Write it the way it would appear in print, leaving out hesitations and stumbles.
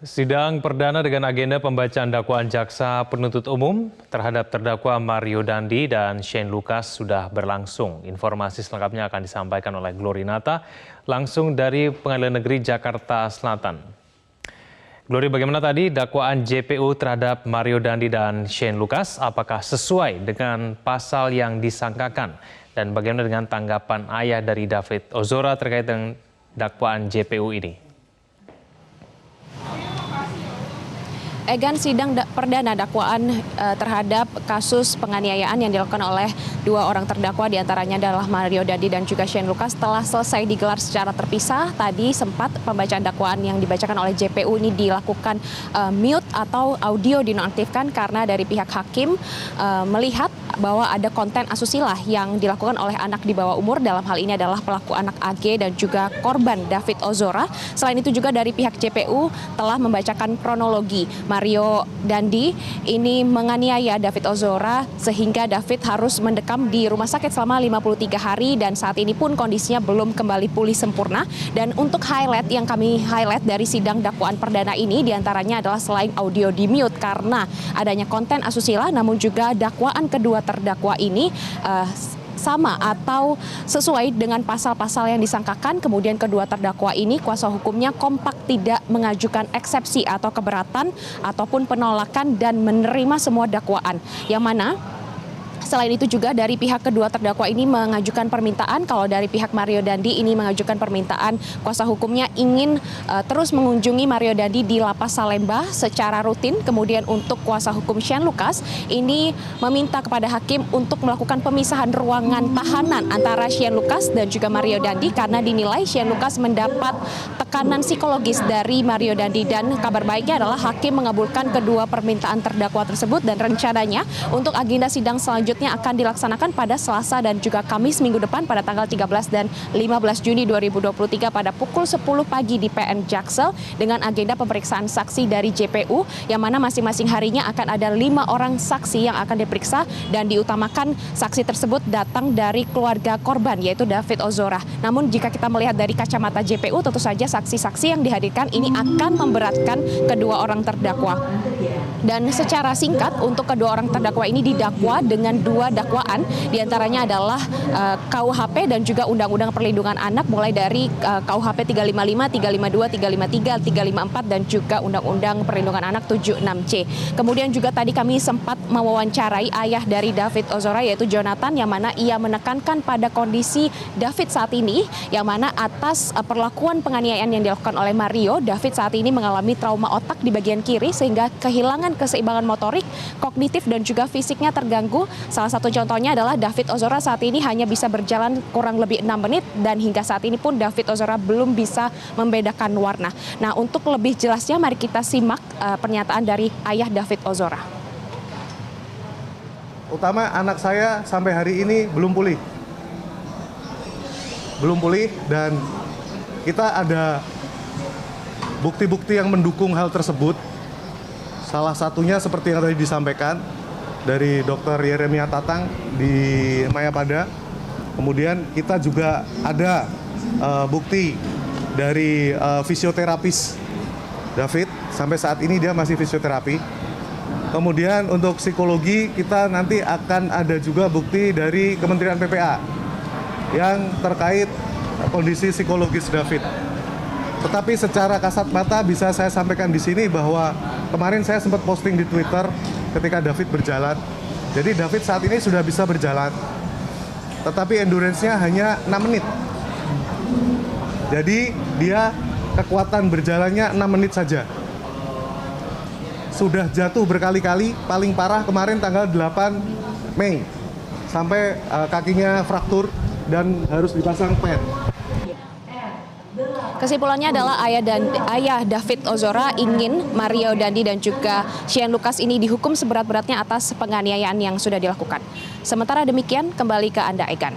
Sidang perdana dengan agenda pembacaan dakwaan jaksa penuntut umum terhadap terdakwa Mario Dandi dan Shane Lucas sudah berlangsung. Informasi selengkapnya akan disampaikan oleh Glorinata langsung dari Pengadilan Negeri Jakarta Selatan. Glory, bagaimana tadi dakwaan JPU terhadap Mario Dandi dan Shane Lucas? Apakah sesuai dengan pasal yang disangkakan? Dan bagaimana dengan tanggapan ayah dari David Ozora terkait dengan dakwaan JPU ini? Egan, sidang perdana dakwaan terhadap kasus penganiayaan yang dilakukan oleh dua orang terdakwa, diantaranya adalah Mario Dandi dan juga Shane Lucas, telah selesai digelar secara terpisah. Tadi sempat pembacaan dakwaan yang dibacakan oleh JPU ini dilakukan mute atau audio dinonaktifkan karena dari pihak hakim melihat bahwa ada konten asusila yang dilakukan oleh anak di bawah umur. Dalam hal ini adalah pelaku anak AG dan juga korban David Ozora. Selain itu juga dari pihak JPU telah membacakan kronologi Mario Dandi ini menganiaya David Ozora sehingga David harus mendekam di rumah sakit selama 53 hari dan saat ini pun kondisinya belum kembali pulih sempurna. Dan untuk highlight yang kami highlight dari sidang dakwaan perdana ini diantaranya adalah selain audio di mute karena adanya konten asusila, namun juga dakwaan kedua terdakwa ini sama atau sesuai dengan pasal-pasal yang disangkakan. Kemudian kedua terdakwa ini kuasa hukumnya kompak tidak mengajukan eksepsi atau keberatan ataupun penolakan dan menerima semua dakwaan. Yang mana selain itu juga dari pihak kedua terdakwa ini mengajukan permintaan, kalau dari pihak Mario Dandi ini mengajukan permintaan kuasa hukumnya ingin terus mengunjungi Mario Dandi di Lapas Salemba secara rutin. Kemudian untuk kuasa hukum Shane Lucas ini meminta kepada hakim untuk melakukan pemisahan ruangan tahanan antara Shane Lucas dan juga Mario Dandi karena dinilai Shane Lucas mendapat tekanan psikologis dari Mario Dandi. Dan kabar baiknya adalah hakim mengabulkan kedua permintaan terdakwa tersebut dan rencananya untuk agenda sidang selanjutnya akan dilaksanakan pada Selasa dan juga Kamis minggu depan pada tanggal 13 dan 15 Juni 2023 pada pukul 10 pagi di PN Jaksel dengan agenda pemeriksaan saksi dari JPU yang mana masing-masing harinya akan ada 5 orang saksi yang akan diperiksa dan diutamakan saksi tersebut datang dari keluarga korban yaitu David Ozora. Namun jika kita melihat dari kacamata JPU tentu saja saksi-saksi yang dihadirkan ini akan memberatkan kedua orang terdakwa. Dan secara singkat untuk kedua orang terdakwa ini didakwa dengan dua dakwaan, diantaranya adalah KUHP dan juga Undang-Undang Perlindungan Anak mulai dari KUHP 355, 352, 353, 354 dan juga Undang-Undang Perlindungan Anak 76C. Kemudian juga tadi kami sempat mewawancarai ayah dari David Ozora yaitu Jonathan yang mana ia menekankan pada kondisi David saat ini yang mana atas perlakuan penganiayaan yang dilakukan oleh Mario, David saat ini mengalami trauma otak di bagian kiri sehingga kehilangan keseimbangan motorik, kognitif dan juga fisiknya terganggu. Salah satu contohnya adalah David Ozora saat ini hanya bisa berjalan kurang lebih 6 menit dan hingga saat ini pun David Ozora belum bisa membedakan warna. Nah, untuk lebih jelasnya mari kita simak pernyataan dari ayah David Ozora. Utama anak saya sampai hari ini belum pulih. Dan kita ada bukti-bukti yang mendukung hal tersebut. Salah satunya seperti yang tadi disampaikan dari Dr. Yeremia Tatang di Mayapada. Kemudian kita juga ada bukti dari fisioterapis David. Sampai saat ini dia masih fisioterapi. Kemudian untuk psikologi kita nanti akan ada juga bukti dari Kementerian PPA yang terkait kondisi psikologis David. Tetapi secara kasat mata bisa saya sampaikan di sini bahwa kemarin saya sempat posting di Twitter ketika David berjalan. Jadi David saat ini sudah bisa berjalan, tetapi endurance-nya hanya 6 menit. Jadi dia kekuatan berjalannya 6 menit saja. Sudah jatuh berkali-kali, paling parah kemarin tanggal 8 Mei. Sampai kakinya fraktur dan harus dipasang pad. Kesimpulannya adalah ayah David Ozora ingin Mario Dandi dan juga Shane Lucas ini dihukum seberat-beratnya atas penganiayaan yang sudah dilakukan. Sementara demikian, kembali ke Anda, Egan.